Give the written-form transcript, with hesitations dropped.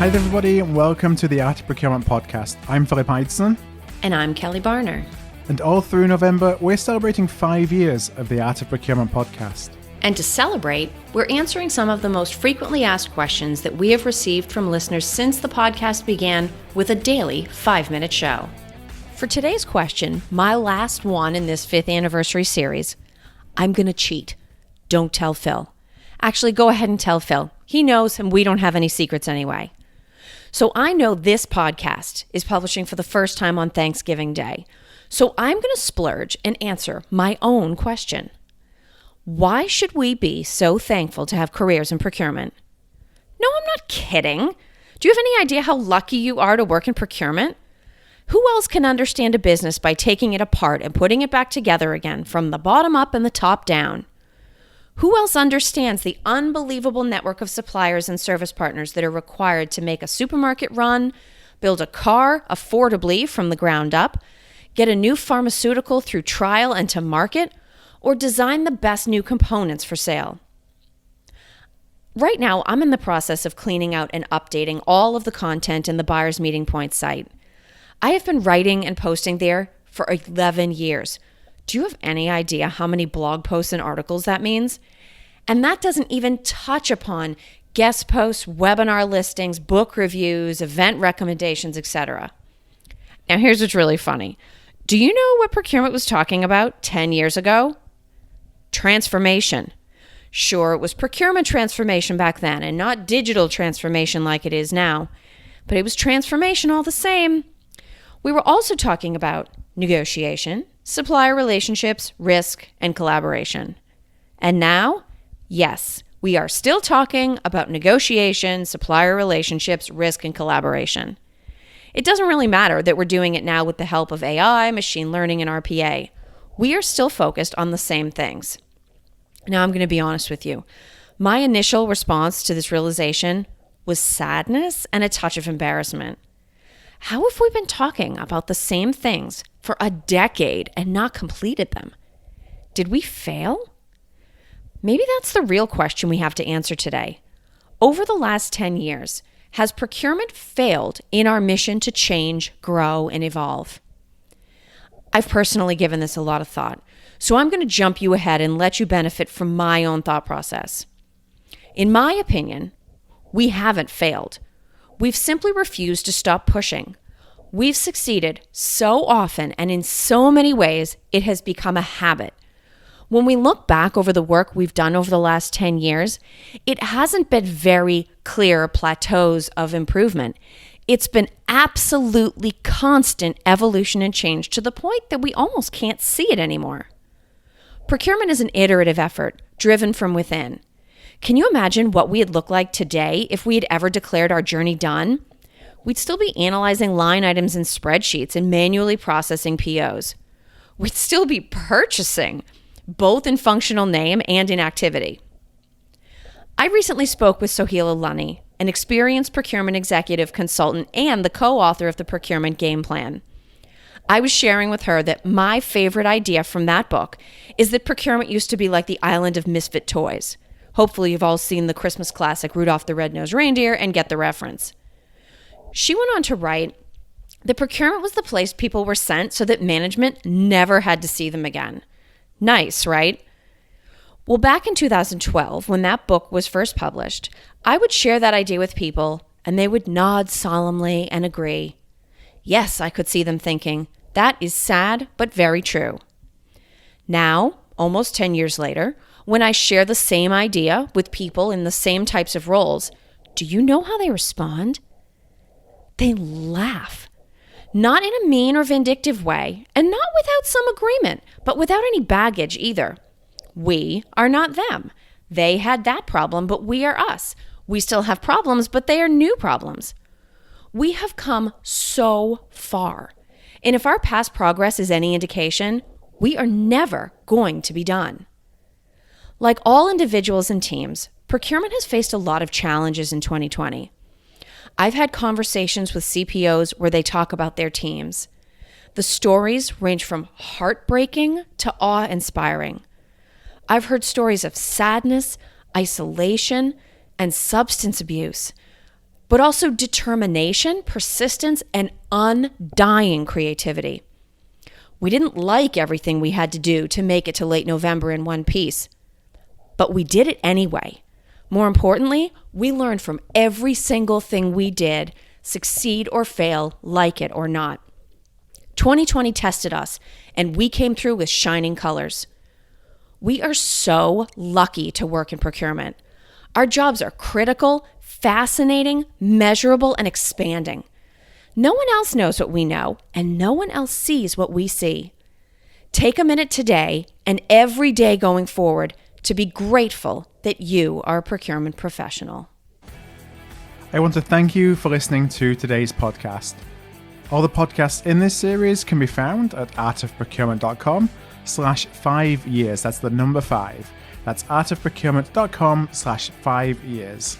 Hi there, everybody, and welcome to the Art of Procurement podcast. I'm Philip Ideson. And I'm Kelly Barner. And all through November, we're celebrating 5 years of the Art of Procurement podcast. And to celebrate, we're answering some of the most frequently asked questions that we have received from listeners since the podcast began with a daily 5-minute show. For today's question, my last one in this 5th anniversary series, I'm going to cheat. Don't tell Phil. Actually, go ahead and tell Phil. He knows, and we don't have any secrets anyway. So I know this podcast is publishing for the first time on Thanksgiving Day. So I'm going to splurge and answer my own question. Why should we be so thankful to have careers in procurement? No, I'm not kidding. Do you have any idea how lucky you are to work in procurement? Who else can understand a business by taking it apart and putting it back together again from the bottom up and the top down? Who else understands the unbelievable network of suppliers and service partners that are required to make a supermarket run, build a car affordably from the ground up, get a new pharmaceutical through trial and to market, or design the best new components for sale? Right now, I'm in the process of cleaning out and updating all of the content in the Buyer's Meeting Point site. I have been writing and posting there for 11 years. Do you have any idea how many blog posts and articles that means? And that doesn't even touch upon guest posts, webinar listings, book reviews, event recommendations, etc. Now, here's what's really funny. Do you know what procurement was talking about 10 years ago? Transformation. Sure, it was procurement transformation back then and not digital transformation like it is now, but it was transformation all the same. We were also talking about negotiation, supplier relationships, risk, and collaboration. And now, yes, we are still talking about negotiation, supplier relationships, risk, and collaboration. It doesn't really matter that we're doing it now with the help of AI, machine learning, and RPA. We are still focused on the same things. Now, I'm going to be honest with you. My initial response to this realization was sadness and a touch of embarrassment. How have we been talking about the same things for a decade and not completed them? Did we fail? Maybe that's the real question we have to answer today. Over the last 10 years, has procurement failed in our mission to change, grow, and evolve? I've personally given this a lot of thought, so I'm going to jump you ahead and let you benefit from my own thought process. In my opinion, we haven't failed. We've simply refused to stop pushing. We've succeeded so often and in so many ways, it has become a habit. When we look back over the work we've done over the last 10 years, it hasn't been very clear plateaus of improvement. It's been absolutely constant evolution and change to the point that we almost can't see it anymore. Procurement is an iterative effort driven from within. Can you imagine what we'd look like today if we had ever declared our journey done? We'd still be analyzing line items in spreadsheets and manually processing POs. We'd still be purchasing, both in functional name and in activity. I recently spoke with Soheila Lunny, an experienced procurement executive consultant and the co-author of the Procurement Game Plan. I was sharing with her that my favorite idea from that book is that procurement used to be like the island of misfit toys. Hopefully you've all seen the Christmas classic Rudolph the Red-Nosed Reindeer and get the reference. She went on to write that procurement was the place people were sent so that management never had to see them again. Nice, right? Well, back in 2012, when that book was first published, I would share that idea with people and they would nod solemnly and agree. Yes, I could see them thinking, that is sad, but very true. Now, almost 10 years later, when I share the same idea with people in the same types of roles, do you know how they respond? They laugh. Not in a mean or vindictive way, and not without some agreement, but without any baggage either. We are not them. They had that problem, but we are us. We still have problems, but they are new problems. We have come so far. And if our past progress is any indication, we are never going to be done. Like all individuals and teams, procurement has faced a lot of challenges in 2020. I've had conversations with CPOs where they talk about their teams. The stories range from heartbreaking to awe-inspiring. I've heard stories of sadness, isolation, and substance abuse. but also determination, persistence, and undying creativity. We didn't like everything we had to do to make it to late November in one piece, but we did it anyway. More importantly, we learned from every single thing we did, succeed or fail, like it or not. 2020 tested us, and we came through with shining colors. We are so lucky to work in procurement. Our jobs are critical, fascinating, measurable, and expanding. No one else knows what we know, and no one else sees what we see. Take a minute today and every day going forward to be grateful that you are a procurement professional. I want to thank you for listening to today's podcast. All the podcasts in this series can be found at artofprocurement.com/5 years. That's the number 5. That's artofprocurement.com/5 years.